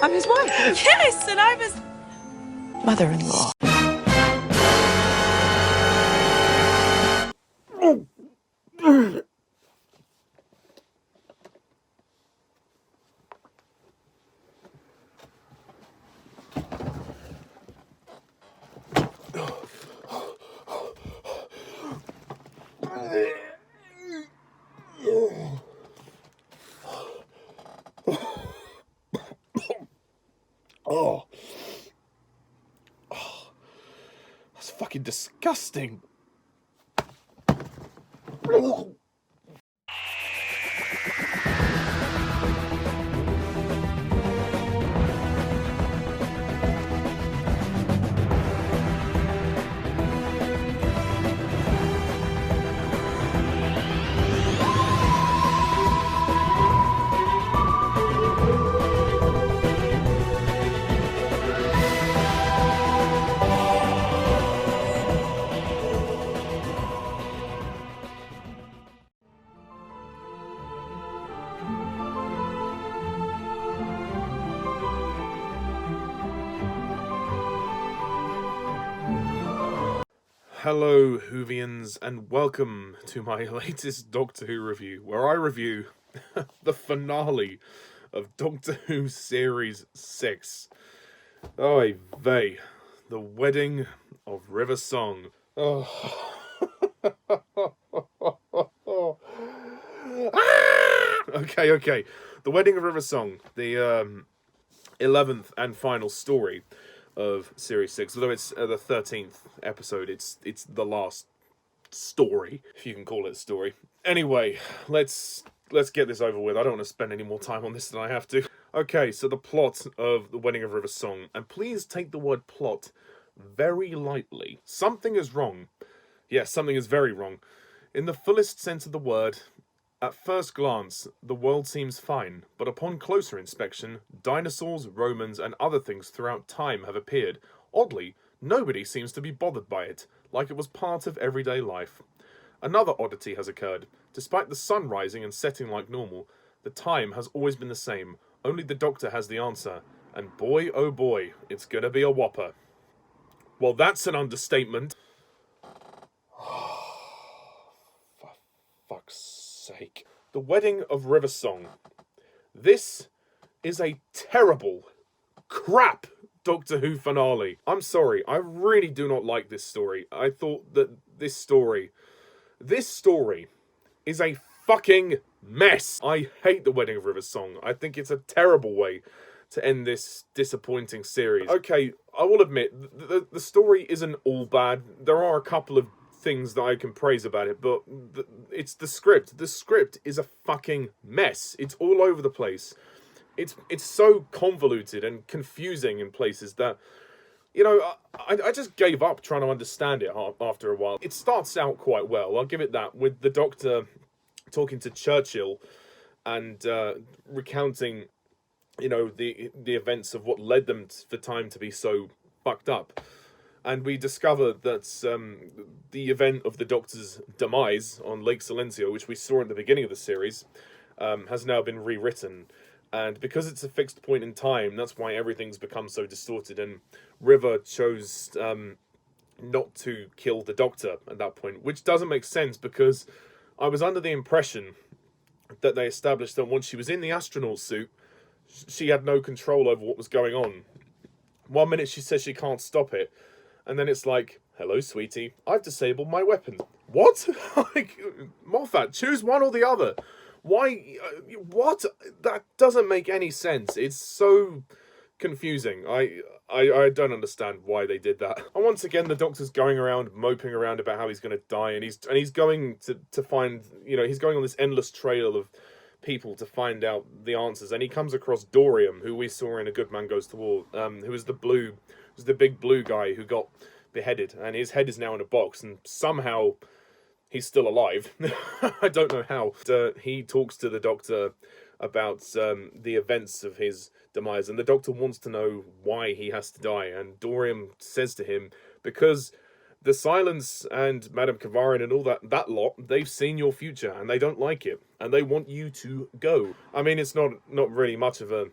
I'm his wife. Yes, and I was Mother-in-law. Oh, that's fucking disgusting. Hello, Whovians, and welcome to my latest Doctor Who review, where I review the finale of Doctor Who Series 6. Oy vey, the wedding of River Song. Oh. Okay. The wedding of River Song, the 11th and final story of Series 6. Although it's the 13th episode, it's the last story, if you can call it a story. Anyway, let's get this over with. I don't want to spend any more time on this than I have to. Okay, so the plot of The Wedding of River Song, and please take the word plot very lightly. Something is wrong. Yes, something is very wrong. In the fullest sense of the word, at first glance, the world seems fine, but upon closer inspection, dinosaurs, Romans, and other things throughout time have appeared. Oddly, nobody seems to be bothered by it, like it was part of everyday life. Another oddity has occurred. Despite the sun rising and setting like normal, the time has always been the same. Only the Doctor has the answer. And boy, oh boy, it's gonna be a whopper. Well, that's an understatement. For fuck's sake. The Wedding of River Song. This is a terrible, crap Doctor Who finale. I'm sorry, I really do not like this story. I thought that this story is a fucking mess. I hate The Wedding of River Song. I think it's a terrible way to end this disappointing series. Okay, I will admit, the story isn't all bad. There are a couple of things that I can praise about it, but it's the script. The script is a fucking mess. It's all over the place. It's so convoluted and confusing in places that, you know, I just gave up trying to understand it after a while. It starts out quite well, I'll give it that, with the Doctor talking to Churchill and recounting, you know, the events of what led them for time to be so fucked up. And we discover that the event of the Doctor's demise on Lake Silencio, which we saw at the beginning of the series, has now been rewritten. And because it's a fixed point in time, that's why everything's become so distorted. And River chose not to kill the Doctor at that point, which doesn't make sense because I was under the impression that they established that once she was in the astronaut suit, she had no control over what was going on. 1 minute she says she can't stop it, and then it's like, hello, sweetie, I've disabled my weapon. What? Like, Moffat, choose one or the other. Why? What? That doesn't make any sense. It's so confusing. I don't understand why they did that. And once again, the Doctor's going around moping around about how he's going to die, and he's going to find, you know, he's going on this endless trail of people to find out the answers, and he comes across Dorium, who we saw in A Good Man Goes to War, who was the big blue guy who got beheaded, and his head is now in a box, and somehow he's still alive. I don't know how. He talks to the Doctor about the events of his demise, and the Doctor wants to know why he has to die, and Dorium says to him, because the Silence and Madame Kavarin and all that lot, they've seen your future, and they don't like it, and they want you to go. I mean, it's not really much of a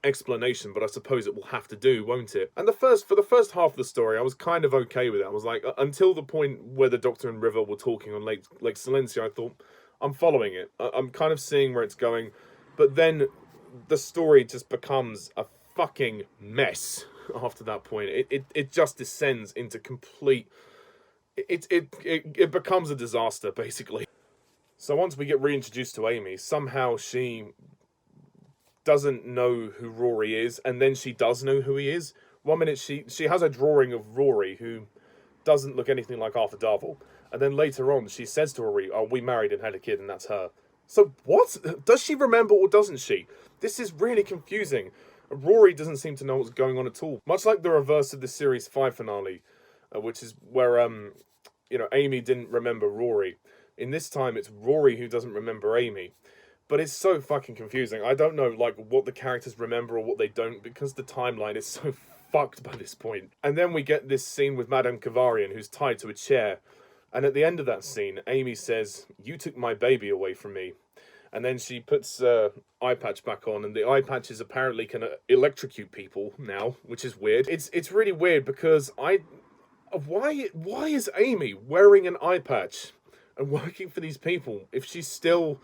explanation, but I suppose it will have to do, won't it? And for the first half of the story, I was kind of okay with it. I was like, until the point where the Doctor and River were talking on Lake Silencio, I thought, I'm following it. I'm kind of seeing where it's going. But then the story just becomes a fucking mess after that point. It just descends into complete... It becomes a disaster, basically. So once we get reintroduced to Amy, somehow she doesn't know who Rory is, and then she does know who he is. One minute she has a drawing of Rory who doesn't look anything like Arthur Darvill, and then later on she says to Rory, "Oh, we married and had a kid, and that's her." So what? Does she remember or doesn't she? This is really confusing. Rory doesn't seem to know what's going on at all. Much like the reverse of the Series 5 finale, which is where, Amy didn't remember Rory. In this time, it's Rory who doesn't remember Amy. But it's so fucking confusing. I don't know, what the characters remember or what they don't, because the timeline is so fucked by this point. And then we get this scene with Madame Kavarian, who's tied to a chair. And at the end of that scene, Amy says, "You took my baby away from me." And then she puts eye patch back on, and the eye patches apparently can electrocute people now, which is weird. It's really weird because why is Amy wearing an eye patch and working for these people if she still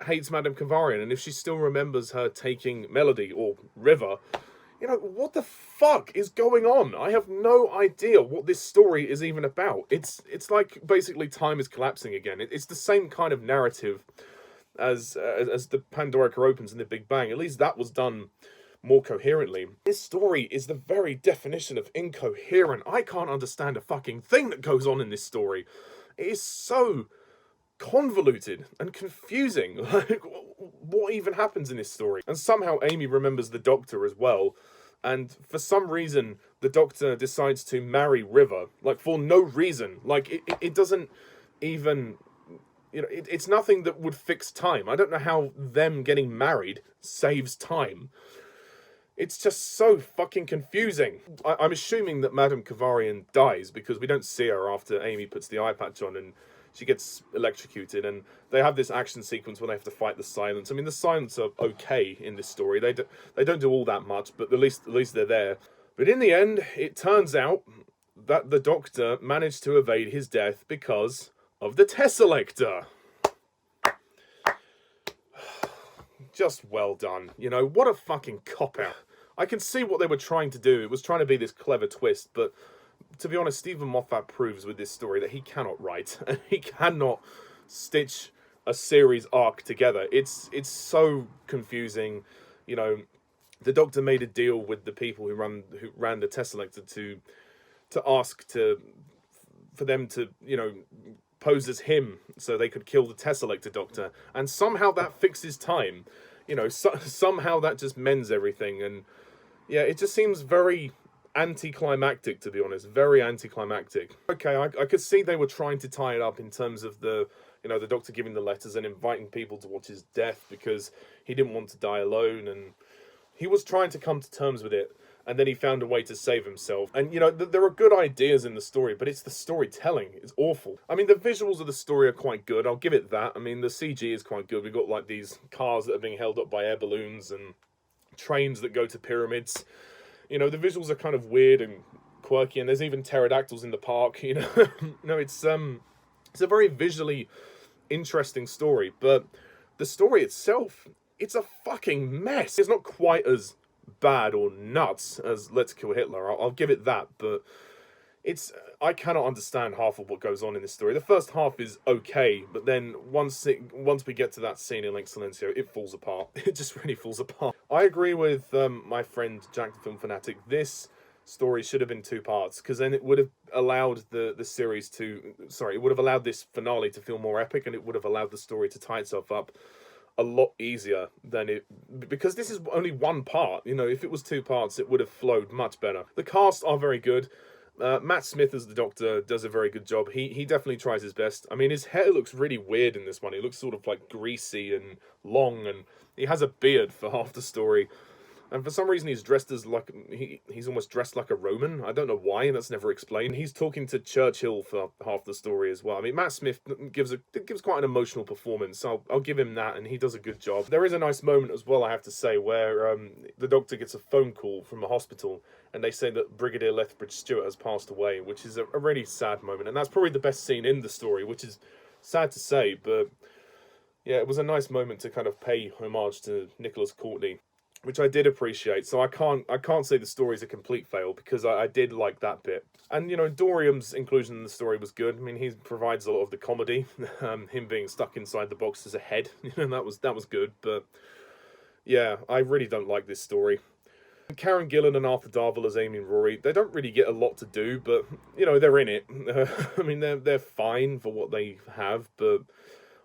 hates Madame Kavarian, and if she still remembers her taking Melody or River? What the fuck is going on? I have no idea what this story is even about. It's like basically time is collapsing again. It's the same kind of narrative as the Pandorica opens in the Big Bang. At least that was done more coherently. This story is the very definition of incoherent. I can't understand a fucking thing that goes on in this story. It is so convoluted and confusing. What even happens in this story? And somehow Amy remembers the Doctor as well. And for some reason, the Doctor decides to marry River. For no reason. It doesn't even... it's nothing that would fix time. I don't know how them getting married saves time. It's just so fucking confusing. I'm assuming that Madame Kavarian dies because we don't see her after Amy puts the eye patch on and she gets electrocuted, and they have this action sequence where they have to fight the Silence. I mean, the Silence are okay in this story. They don't do all that much, but at least they're there. But in the end, it turns out that the Doctor managed to evade his death because of the Tesselector. Just well done. What a fucking cop-out. I can see what they were trying to do. It was trying to be this clever twist, but to be honest, Stephen Moffat proves with this story that he cannot write, and he cannot stitch a series arc together. It's so confusing. The Doctor made a deal with the people who ran the Tesselector to ask for them to, pose as him so they could kill the Tesselector Doctor, and somehow that fixes time. Somehow that just mends everything, and yeah, it just seems very anticlimactic, to be honest. Very anticlimactic. Okay, I could see they were trying to tie it up in terms of the Doctor giving the letters and inviting people to watch his death because he didn't want to die alone, and he was trying to come to terms with it, and then he found a way to save himself. And, there are good ideas in the story, but it's the storytelling. It's awful. I mean, the visuals of the story are quite good. I'll give it that. I mean, the CG is quite good. We've got, these cars that are being held up by air balloons and trains that go to pyramids. The visuals are kind of weird and quirky, and there's even pterodactyls in the park, No, it's a very visually interesting story, but the story itself, it's a fucking mess. It's not quite as bad or nuts as Let's Kill Hitler. I'll give it that, but I cannot understand half of what goes on in this story. The first half is okay, but then once we get to that scene in Lake Silencio, it falls apart. It just really falls apart. I agree with my friend Jack the Film Fanatic. This story should have been 2 parts, because then it would have allowed the series to... Sorry, it would have allowed this finale to feel more epic, and it would have allowed the story to tie itself up a lot easier than it... Because this is only 1 part. If it was 2 parts, it would have flowed much better. The cast are very good. Matt Smith as the Doctor does a very good job. He definitely tries his best. I mean, his hair looks really weird in this one. It looks sort of greasy and long, and he has a beard for half the story. And for some reason, he's dressed as like he's almost dressed like a Roman. I don't know why, and that's never explained. He's talking to Churchill for half the story as well. I mean, Matt Smith gives quite an emotional performance. So I'll give him that, and he does a good job. There is a nice moment as well, I have to say, where the Doctor gets a phone call from a hospital, and they say that Brigadier Lethbridge Stewart has passed away, which is a really sad moment, and that's probably the best scene in the story, which is sad to say, but yeah, it was a nice moment to kind of pay homage to Nicholas Courtney, which I did appreciate. So I can't say the story's a complete fail, because I did like that bit. And Dorium's inclusion in the story was good. I mean, he provides a lot of the comedy. Him being stuck inside the box as a head, that was good. But yeah, I really don't like this story. Karen Gillan and Arthur Darvill as Amy and Rory, they don't really get a lot to do, but they're in it. I mean, they're fine for what they have, but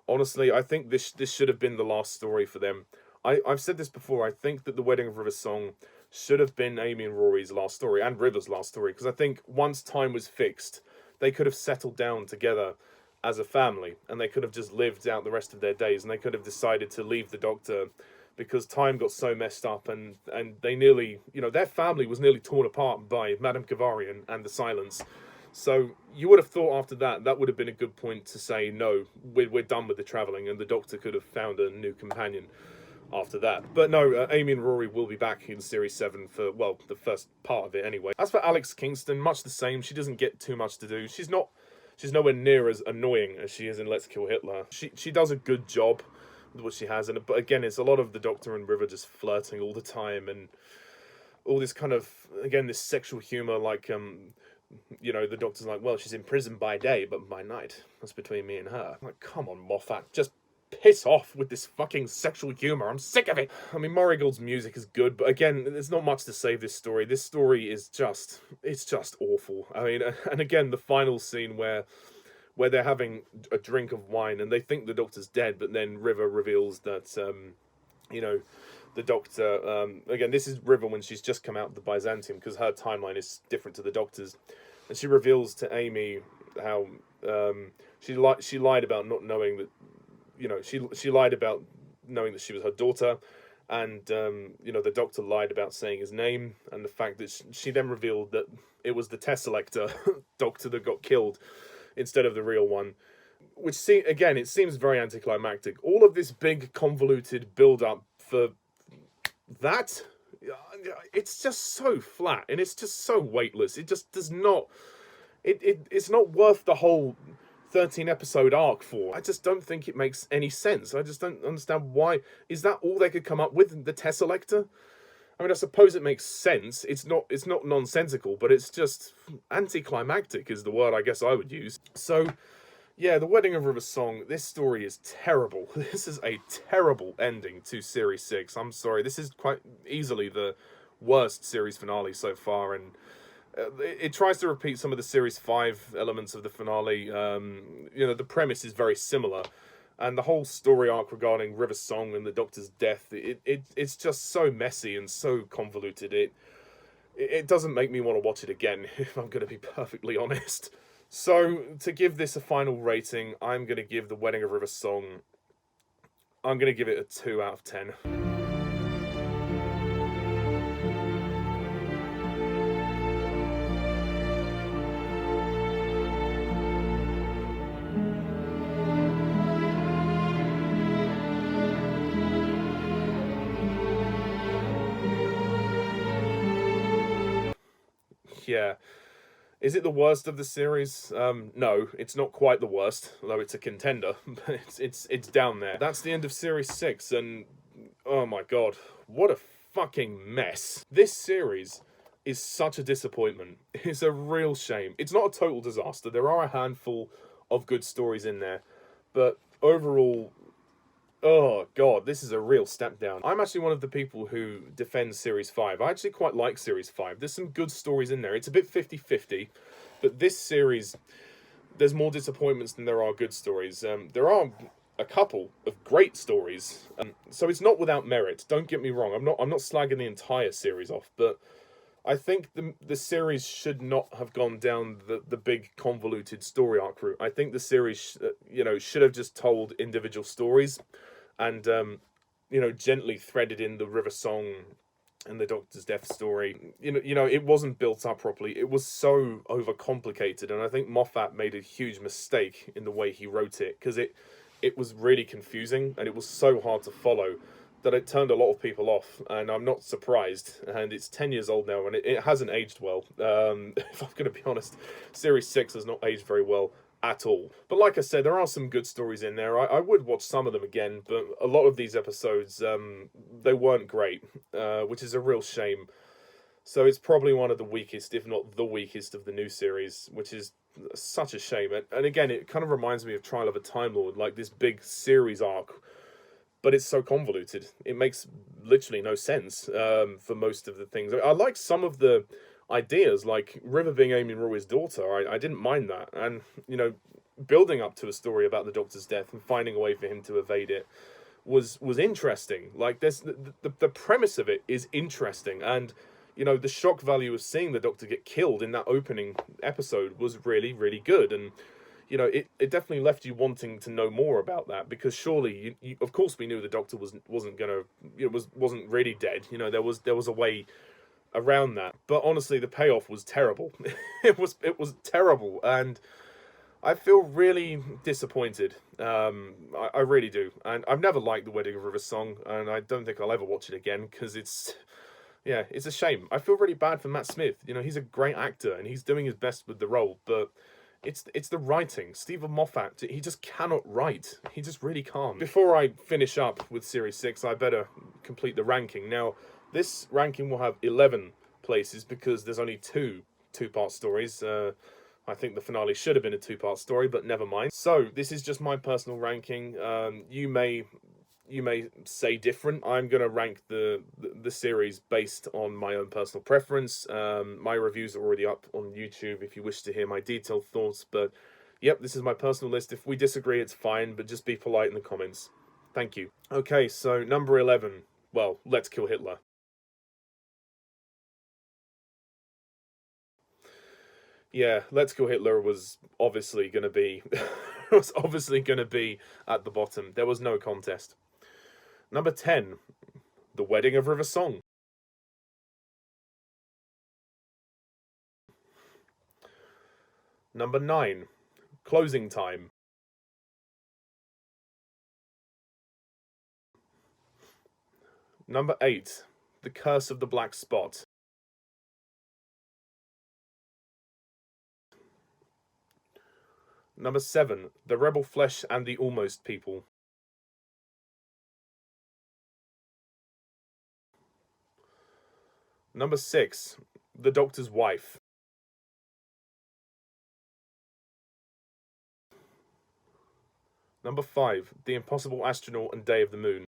honestly, I think this should have been the last story for them. I've said this before, I think that The Wedding of River's Song should have been Amy and Rory's last story, and River's last story, because I think once time was fixed, they could have settled down together as a family, and they could have just lived out the rest of their days, and they could have decided to leave the Doctor, because time got so messed up, and they nearly, their family was nearly torn apart by Madame Kavarian and the Silence. So you would have thought after that would have been a good point to say, no, we're done with the travelling, and the Doctor could have found a new companion after that. But no, Amy and Rory will be back in Series 7 for, well, the first part of it anyway. As for Alex Kingston, much the same. She doesn't get too much to do. She's nowhere near as annoying as she is in Let's Kill Hitler. She does a good job with what she has, but again, it's a lot of the Doctor and River just flirting all the time, and all this kind of, again, this sexual humour, like, the Doctor's like, well, she's in prison by day, but by night, that's between me and her. I'm like, come on, Moffat, just piss off with this fucking sexual humour. I'm sick of it. I mean, Marigold's music is good, but again, there's not much to save this story. This story is it's just awful. I mean, and again, the final scene where they're having a drink of wine and they think the Doctor's dead, but then River reveals that, the Doctor, again, this is River when she's just come out of the Byzantium, because her timeline is different to the Doctor's, and she reveals to Amy how she lied about not knowing that, she lied about knowing that she was her daughter, and the Doctor lied about saying his name, and the fact that she then revealed that it was the Tesselector Doctor that got killed instead of the real one, which again, it seems very anticlimactic. All of this big convoluted build up for that, it's just so flat, and it's just so weightless. It just does not, it's not worth the whole 13 episode arc for. I just don't think it makes any sense. I just don't understand why. Is that all they could come up with, the Tesselector? I mean, I suppose it makes sense. It's not nonsensical, but it's just anticlimactic is the word I guess I would use. So yeah, The Wedding of River's Song, this story is terrible. This is a terrible ending to Series 6. I'm sorry, this is quite easily the worst series finale so far, and it tries to repeat some of the Series 5 elements of the finale. The premise is very similar, and the whole story arc regarding River's Song and the Doctor's death, it's just so messy and so convoluted. It doesn't make me want to watch it again, if I'm going to be perfectly honest. So, to give this a final rating, I'm going to give The Wedding of River's Song, I'm going to give it a 2 out of 10. Yeah. Is it the worst of the series? No, it's not quite the worst, although it's a contender. But it's down there. That's the end of Series 6, and oh my god, what a fucking mess. This series is such a disappointment. It's a real shame. It's not a total disaster. There are a handful of good stories in there, but overall, oh god, this is a real step down. I'm actually one of the people who defends Series 5. I actually quite like Series 5. There's some good stories in there. It's a bit 50-50, but this series, there's more disappointments than there are good stories. There are a couple of great stories, so it's not without merit. Don't get me wrong. I'm not slagging the entire series off, but I think the series should not have gone down the big convoluted story arc route. I think the series, should have just told individual stories, and gently threaded in the River Song and the Doctor's death story, it wasn't built up properly. It was so overcomplicated, and I think Moffat made a huge mistake in the way he wrote it, because it was really confusing and it was so hard to follow that it turned a lot of people off, and I'm not surprised. And it's 10 years old now, and it hasn't aged well. If I'm going to be honest, Series 6 has not aged very well at all. But like I said, there are some good stories in there. I would watch some of them again, but a lot of these episodes, they weren't great, which is a real shame. So it's probably one of the weakest, if not the weakest, of the new series, which is such a shame. And again, it kind of reminds me of Trial of a Time Lord, like this big series arc, but it's so convoluted. It makes literally no sense for most of the things. I like some of the ideas, like River being Amy Roy's daughter. I didn't mind that. And, building up to a story about the Doctor's death and finding a way for him to evade it was interesting. Like, there's the premise of it is interesting. And, the shock value of seeing the Doctor get killed in that opening episode was really, really good. And, it definitely left you wanting to know more about that, because surely, of course, we knew the Doctor wasn't gonna, wasn't really dead. There was a way around that, but honestly, the payoff was terrible. It was terrible, and I feel really disappointed. I really do, and I've never liked The Wedding of River Song, and I don't think I'll ever watch it again, because it's a shame. I feel really bad for Matt Smith. He's a great actor, and he's doing his best with the role, but it's the writing. Stephen Moffat, he just cannot write. He just really can't. Before I finish up with Series 6, I better complete the ranking. Now, this ranking will have 11 places because there's only two-part stories. I think the finale should have been a two-part story, but never mind. So, this is just my personal ranking. You may say different. I'm going to rank the series based on my own personal preference. My reviews are already up on YouTube if you wish to hear my detailed thoughts. But, yep, this is my personal list. If we disagree, it's fine, but just be polite in the comments. Thank you. Okay, so number 11. Well, Let's Kill Hitler. Yeah, Let's Kill Hitler was obviously going to be... was obviously going to be at the bottom. There was no contest. Number 10, The Wedding of River Song. Number 9, Closing Time. Number 8, The Curse of the Black Spot. Number 7, The Rebel Flesh and the Almost People. Number 6, The Doctor's Wife. Number 5, The Impossible Astronaut and Day of the Moon.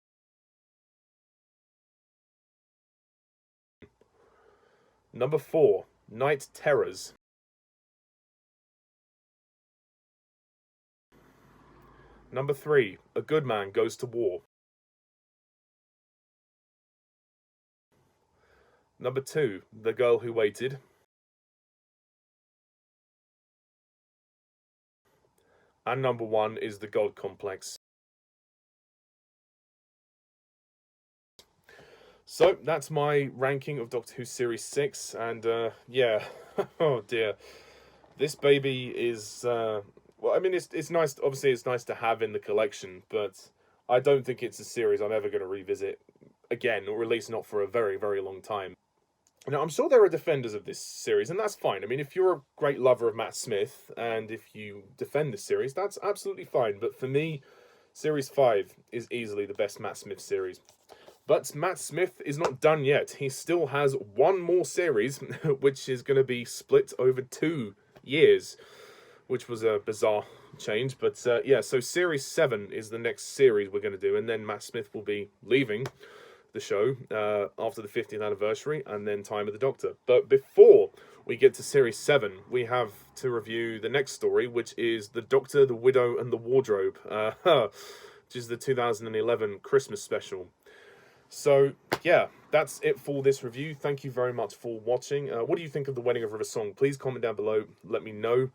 Number 4, Night Terrors. Number 3, A Good Man Goes to War. Number 2, The Girl Who Waited. And number 1 is The God Complex. So, that's my ranking of Doctor Who Series 6, and, yeah, oh dear. This baby is, well, I mean, it's nice, obviously it's nice to have in the collection, but I don't think it's a series I'm ever going to revisit again, or at least not for a very, very long time. Now, I'm sure there are defenders of this series, and that's fine. I mean, if you're a great lover of Matt Smith, and if you defend this series, that's absolutely fine. But for me, Series 5 is easily the best Matt Smith series. But Matt Smith is not done yet. He still has one more series, which is going to be split over 2 years, which was a bizarre change. But yeah, so Series 7 is the next series we're going to do, and then Matt Smith will be leaving the show after the 50th anniversary, and then Time of the Doctor. But before we get to Series 7, we have to review the next story, which is The Doctor, the Widow, and the Wardrobe, which is the 2011 Christmas special. So, yeah, that's it for this review. Thank you very much for watching. What do you think of The Wedding of River Song? Please comment down below, let me know.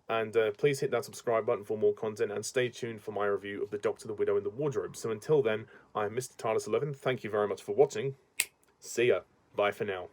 And please hit that subscribe button for more content, and stay tuned for my review of The Doctor, the Widow, and the Wardrobe. So until then, I'm Mr. TARDIS11. Thank you very much for watching. See ya. Bye for now.